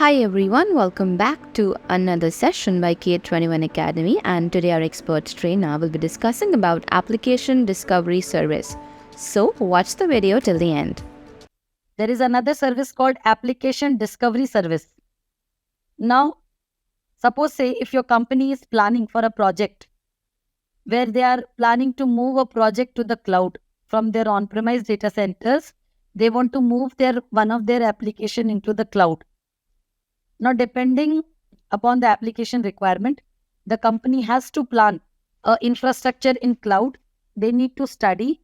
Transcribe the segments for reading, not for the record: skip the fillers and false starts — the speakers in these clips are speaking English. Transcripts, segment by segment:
Hi everyone, welcome back to another session by K21Academy, and today our expert trainer will be discussing about Application Discovery Service. So watch the video till the end. There is another service called Application Discovery Service. Now, suppose say if your company is planning for a project where they are planning to move a project to the cloud from their on-premise data centers, they want to move one of their application into the cloud. Now, depending upon the application requirement, the company has to plan infrastructure in cloud. They need to study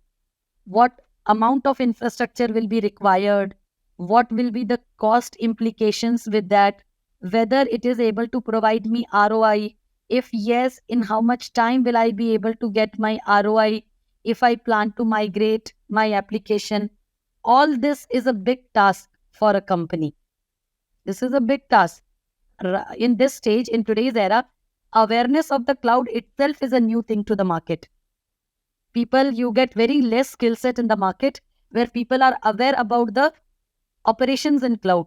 what amount of infrastructure will be required, what will be the cost implications with that, whether it is able to provide me ROI. If yes, in how much time will I be able to get my ROI if I plan to migrate my application? All this is a big task for a company. This is a big task. In this stage, in today's era, awareness of the cloud itself is a new thing to the market. You get very less skill set in the market where people are aware about the operations in cloud.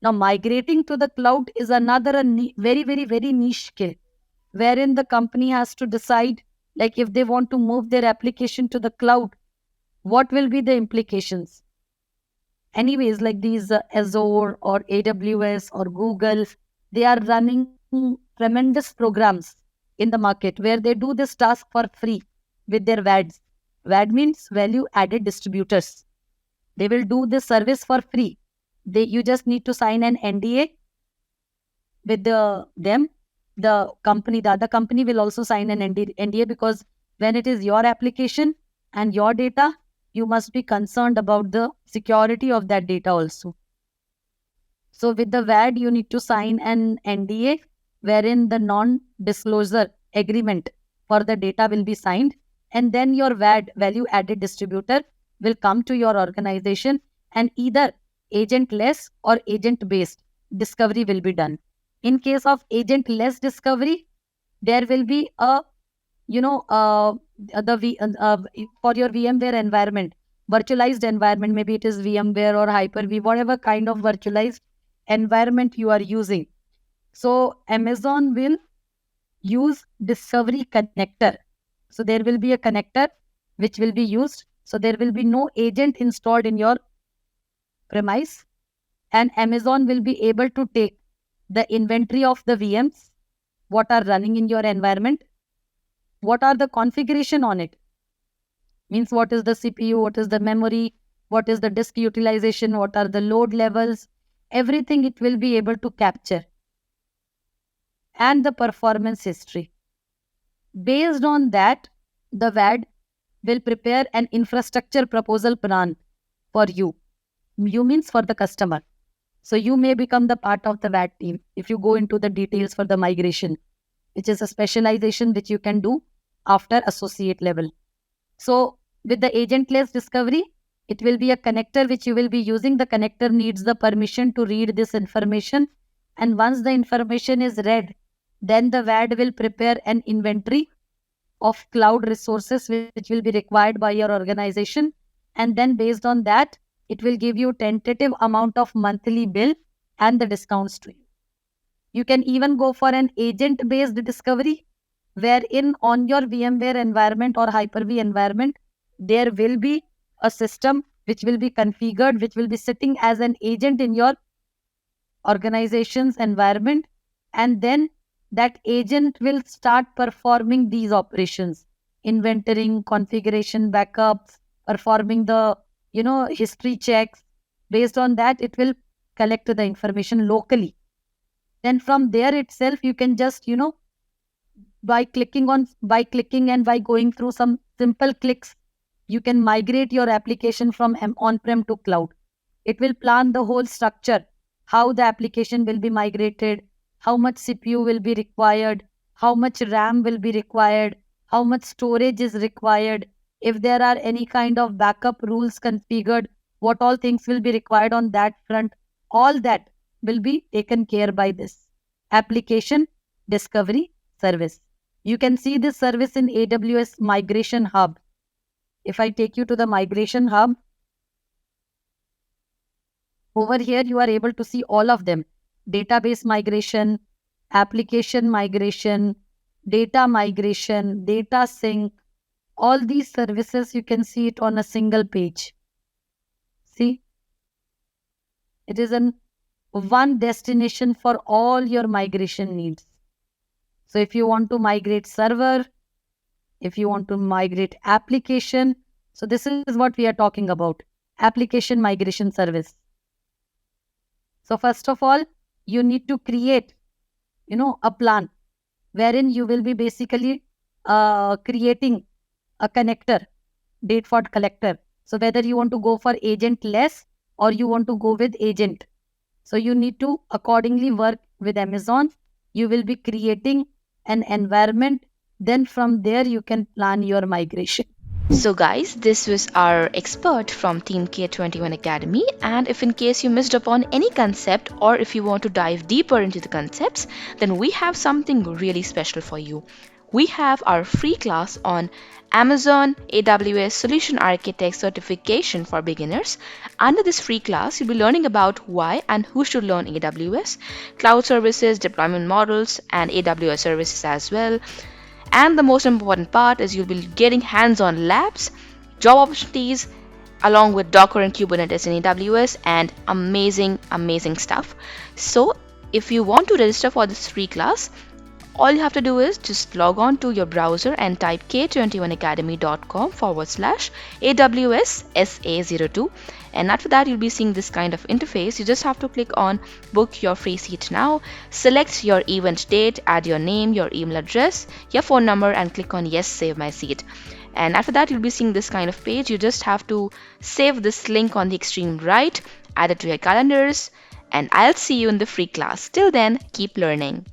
Now, migrating to the cloud is another very, very, very niche skill, wherein the company has to decide, like if they want to move their application to the cloud, what will be the implications? Anyways, like these Azure or AWS or Google, they are running tremendous programs in the market where they do this task for free with their VADs. VAD means value added distributors. They will do this service for free. You just need to sign an NDA with them. The other company will also sign an NDA because when it is your application and your data, you must be concerned about the security of that data also. So with the VAD, you need to sign an NDA wherein the non-disclosure agreement for the data will be signed, and then your VAD, value added distributor, will come to your organization and either agent-less or agent-based discovery will be done. In case of agent-less discovery, there will be for your VMware environment, virtualized environment, maybe it is VMware or Hyper-V, whatever kind of virtualized environment you are using. So Amazon will use Discovery Connector. So there will be a connector which will be used. So there will be no agent installed in your premise, and Amazon will be able to take the inventory of the VMs, what are running in your environment, what are the configuration on it, means what is the CPU, what is the memory, what is the disk utilization, what are the load levels, everything it will be able to capture, and the performance history. Based on that, the VAD will prepare an infrastructure proposal plan for you. You means for the customer. So you may become the part of the VAD team if you go into the details for the migration, which is a specialization which you can do after associate level. So with the agentless discovery, it will be a connector which you will be using. The connector needs the permission to read this information. And once the information is read, then the VAD will prepare an inventory of cloud resources which will be required by your organization. And then based on that, it will give you tentative amount of monthly bill and the discount stream. You can even go for an agent-based discovery, wherein on your VMware environment or Hyper-V environment, there will be a system which will be configured, which will be sitting as an agent in your organization's environment. And then that agent will start performing these operations, inventorying, configuration, backups, performing the history checks. Based on that, it will collect the information locally. Then from there itself, you can just by clicking and by going through some simple clicks, you can migrate your application from on-prem to cloud. It will plan the whole structure, how the application will be migrated, how much CPU will be required, how much RAM will be required, how much storage is required, if there are any kind of backup rules configured, what all things will be required on that front. All that will be taken care by this Application Discovery Service. You can see this service in AWS Migration Hub. If I take you to the Migration Hub, over here you are able to see all of them. database migration, application migration, data migration, data sync. All these services, you can see it on a single page. See, it is an one destination for all your migration needs. So if you want to migrate server, if you want to migrate application, so this is what we are talking about, application migration service. So first of all, you need to create, a plan wherein you will be basically creating a connector, date for collector. So whether you want to go for agentless or you want to go with agent. So you need to accordingly work with Amazon. You will be creating an environment. Then from there, you can plan your migration. So guys, this was our expert from Team K21 Academy, and if in case you missed upon any concept or if you want to dive deeper into the concepts, then we have something really special for you. We have our free class on Amazon AWS Solution Architect Certification for Beginners. Under this free class, you'll be learning about why and who should learn AWS, cloud services, deployment models, and AWS services as well. And the most important part is you'll be getting hands-on labs, job opportunities, along with Docker and Kubernetes in AWS, and amazing stuff. So if you want to register for this free class, all you have to do is just log on to your browser and type k21academy.com/AWS SA02, and after that you'll be seeing this kind of interface. You just have to click on book your free seat now, select your event date, add your name, your email address, your phone number, and click on yes, save my seat. And after that you'll be seeing this kind of page. You just have to save this link on the extreme right, add it to your calendars, and I'll see you in the free class. Till then, keep learning.